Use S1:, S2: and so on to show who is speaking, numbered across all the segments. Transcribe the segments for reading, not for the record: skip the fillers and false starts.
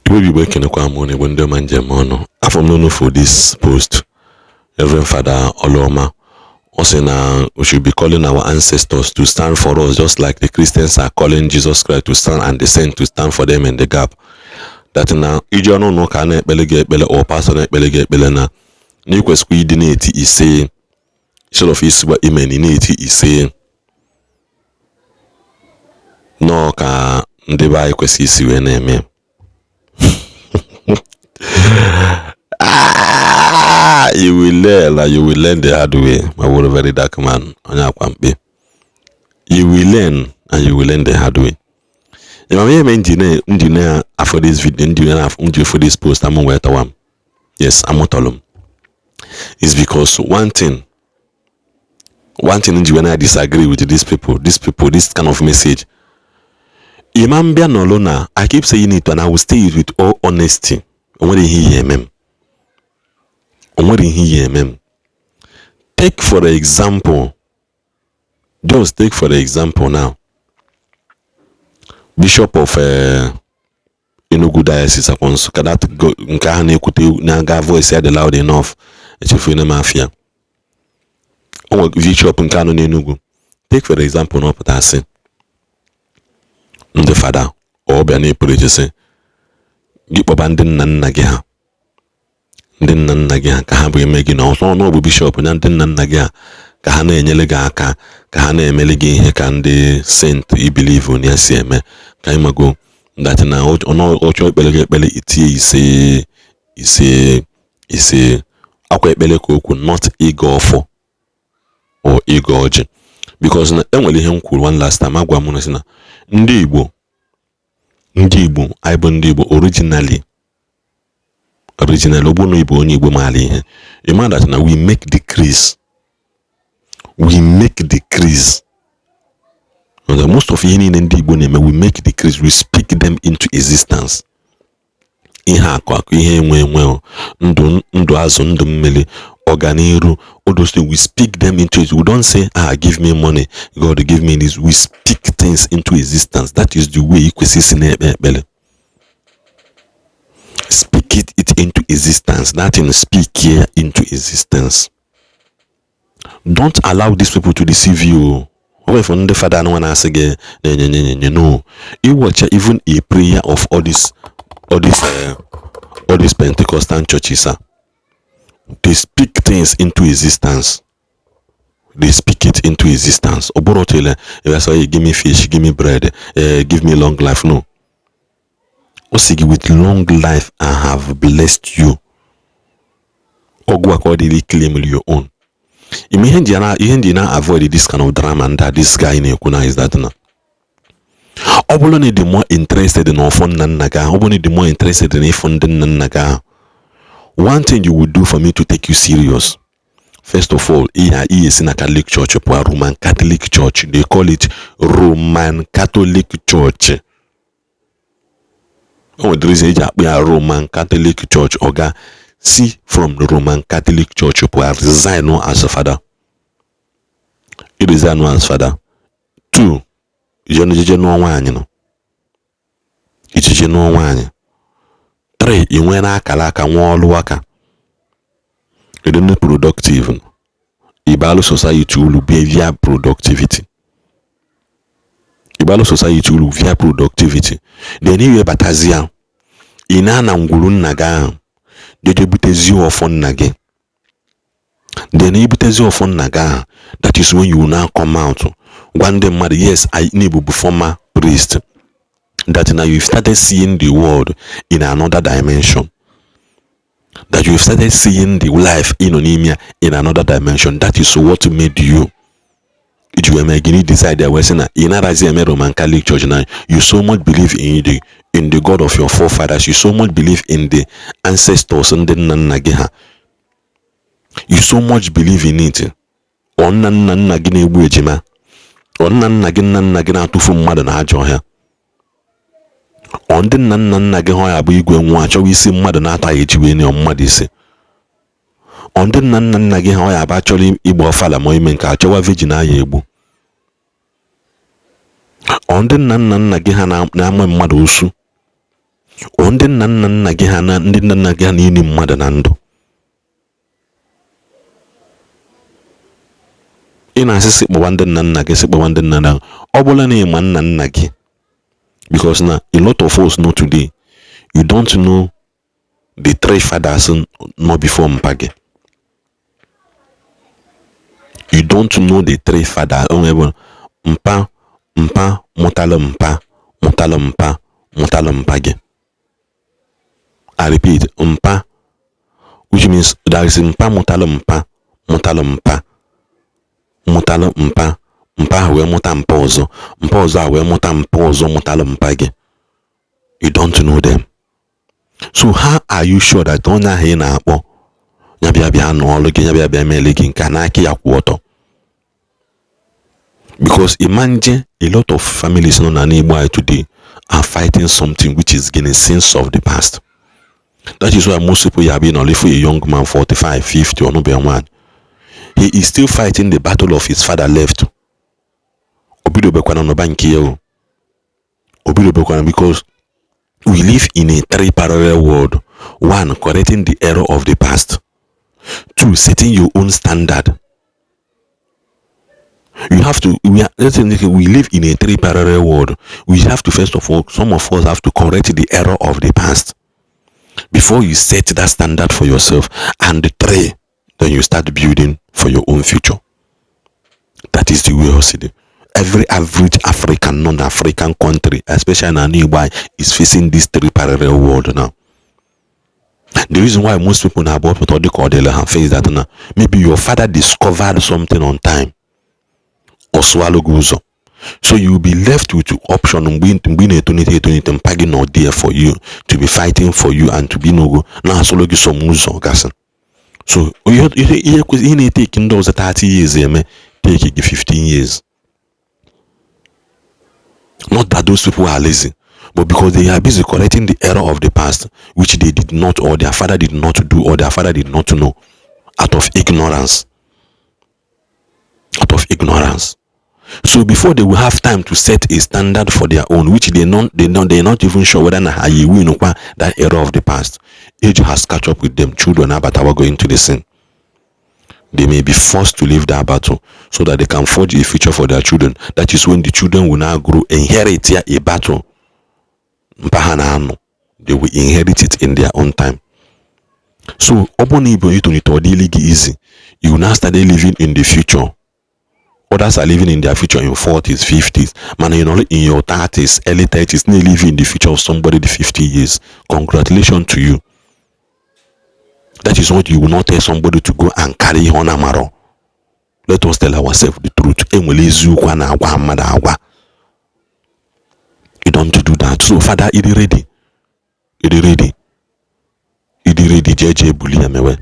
S1: will be working a money when the man Germano. I from no for this post. Rev Father Oloma. Also now we should be calling our ancestors to stand for us, just like the Christians are calling Jesus Christ to stand and the saints to stand for them in the gap. That now you don't know can belegate or pastor belegate belena. New squid dinity is saying sort of is what imenity is saying. No ka ndeba kwesisi we na-eme. You will learn the hard way. My word, very dark man. You will learn and you will learn the hard way. If I'm engineer for this video, engineer for this post, I'm aware of one. Yes, I'm not alone. It's because one thing when I disagree with these people, this kind of message. Imam Bianolona, I keep saying it and I will say it with all honesty. Take for example, just take for example now, Bishop of Enugu Diocese upon Sukadat Nkahane Kuti Naga voice said loud enough. It's a film mafia. Bishop Nkano Enugu. Take for example, no Patasi. The father or Bani Police give abandon Nanagia. Then Nanagia Kahabu making also no bishop and then Nanagia Kahane Nyelega Kahane Melegi Hekande Saint you believe on Yaseme Kaimago that now on all belegate belly it is a aqua beleco not Igbo or Igbo because only him could one last time Agua Munasina Igbo Igbo originally Obono Igbo only Igbo Mali. You mind that now we make decrease. Most of Yini and Igbo name we make decrease. We speak them into existence. All those things we speak them into it. We don't say, give me money, God give me this. We speak things into existence. That is the way you see. Speak it into existence. That in speak here into existence. Don't allow these people to deceive you. From the father, no one has again. No, you watch even a prayer of all these Pentecostal churches. They speak things into existence. They speak it into existence. Oborotele, if I give me fish, give me bread, give me long life. No. With long life, I have blessed you. Ogu accordingly claim your own. You avoid this kind of drama and that this guy in Yokuna is that now. Obuloni the more interested in Ofon Nanaga, Obuloni the more interested in Ifon Nanaga. One thing you would do for me to take you serious. First of all, he is in a Catholic church, a Roman Catholic church. They call it Roman Catholic Church. Oh, there is a Roman Catholic Church. Oga, see from the Roman Catholic Church, where resign no as a father. It is no as father. 2, you know one. 3, you went a kalaka wall waka. You don't productive. Ibalo society will be via productivity. Ibalo society will via productivity. Then you batazia. Inana ngulun naga. De debutezi of on nage. Then you butezi of on naga. That is when you will now come out. One day, mother, yes, I need to be former priest. That now you've started seeing the world in another dimension. That you've started seeing the life in Onimia in another dimension. That is what made you. It you again decide that we're saying in a Roman Catholic Church now. You so much believe in the God of your forefathers. You so much believe in the ancestors and the Nanageha. You so much believe in it. On Nanagine Bujima. On Nanagina tufu mother na joya. On the Nanagahoya Bugwe watch we see mother not I in your modisi. On the Nanagahoya actually Igbo Fala Moimenka Chowa Virginia Yebu. On the Nanagihana Nama Madusu. Ọ ndị nna nna nna gị ha na ndị nna nna gị ha na ini mmadụ na ndụ. Ị na-asị sikpọwa ndị nna nna gị, sikpọwa ndị nna nna, ọ bụla na ịma nna nna gị, because na a lot of us know today, you don't know the three fathers no before mpa gị. You don't know the three fathers. Mpa mụtala mpa gị. I repeat, mpa, which means there is mpa mụtala mpa ahụ wee mụta mpa ọzọ ahụ wee mụta mpa ọzọ mụtala mpa gị. You don't know them. So how are you sure that onye ahụ ị na-akpọ ya bịa n'ọlụ gị, ya bịa meele gị nke n'aka ya kwụ ọtọ? Because imagine a lot of families nọ na Igbo today are fighting something which is getting sins of the past. That is why most people have been only for a young man 45, 50 or no be one. He is still fighting the battle of his father left. Because we live in a three parallel world. One, correcting the error of the past. Two, setting your own standard. We live in a three parallel world. We have to, first of all, some of us have to correct the error of the past before you set that standard for yourself. And the three, then you start building for your own future. That is the way I see it. Every average African, non-African country, especially in Igbo, is facing this three parallel world now. The reason why most people now about what they call have faced that now, maybe your father discovered something on time or swallow goes up. So you will be left with the option of being a 20 pagging or there for you to be fighting for you and to be no go now solo give some muzo gasan. So you need taking those 30 years, take it 15 years. Not that those people are lazy, but because they are busy correcting the error of the past, which they did not, or their father did not do, or their father did not know, out of ignorance. Out of ignorance. So before they will have time to set a standard for their own, which they're not even sure whether you will know that error of the past. Age has catch up with them. Children are going to the sin. They may be forced to leave that battle so that they can forge a future for their children. That is when the children will now grow, inherit a battle. They will inherit it in their own time. So, easy. You will now start living in the future. Others are living in their future in 40s, 50s. Man, you know, in your 30s, early 30s, they live in the future of somebody the 50 years. Congratulations to you. That is what you will not tell somebody to go and carry on amaro. Let us tell ourselves the truth. You don't do that. So, Father, it is ready. It is ready. It is ready. JJ Bulia mewe.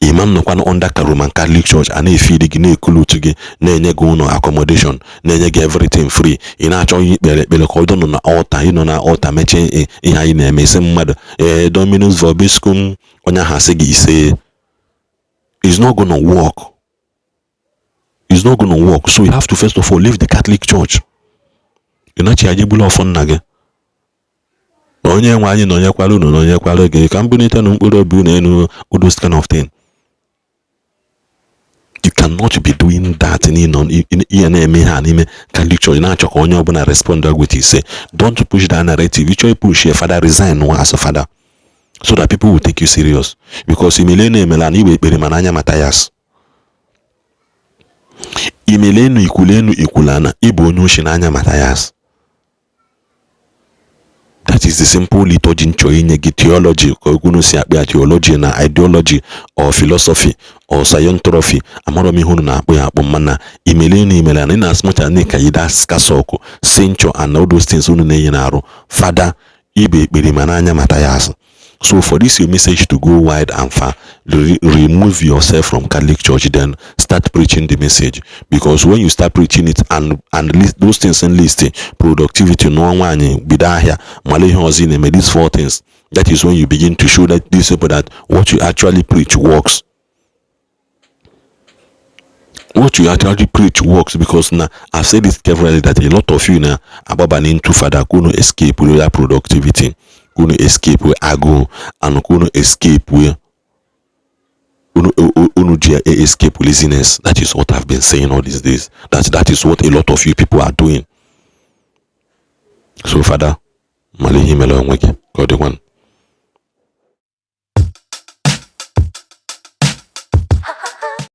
S1: Imam no kwano under Roman Catholic Church and if you digine kulu to get no accommodation, get everything free. In a choice, Belocodon on the altar, you know, na altar matching in a name, same mother, Dominus Vobiscum, on a Hasegi say, it's not gonna work. It's not gonna work. So you have to first of all leave the Catholic Church. You're not chargeable of on nugget. Onye nwanyị no nyekwalo no nyekwalo ge ka mbunite no mkpụrụ obi na those kind of thing. You cannot be doing that in Catholic Church. Now onye obuna respond with you say, don't push that narrative. You try push your father resign as a father, so that people will take you serious. Because imilene melani we mananya Matthias. Imilenu ikulenu ikulana ibo nyushinanya Matthias. That is the simple liturgy in theology, theology and ideology or philosophy or scientropy. Amoromi huna mana imeleni in as much as Nikaida Skasoko, Sencho and all those things Father Ibe Birimananya Matthias. So for this your message to go wide and far, remove yourself from Catholic Church, then start preaching the message. Because when you start preaching it and list those things and listing productivity, no one be there here, Malay these four things, that is when you begin to show that these people that what you actually preach works. what you actually preach works, because now I've said it carefully that a lot of you now about into Father couldn't escape with that productivity, couldn't escape with ago, and couldn't escape with escape laziness. That is what I've been saying all these days. That is what a lot of you people are doing. So Father, Malihi Melo Nweke, God the one.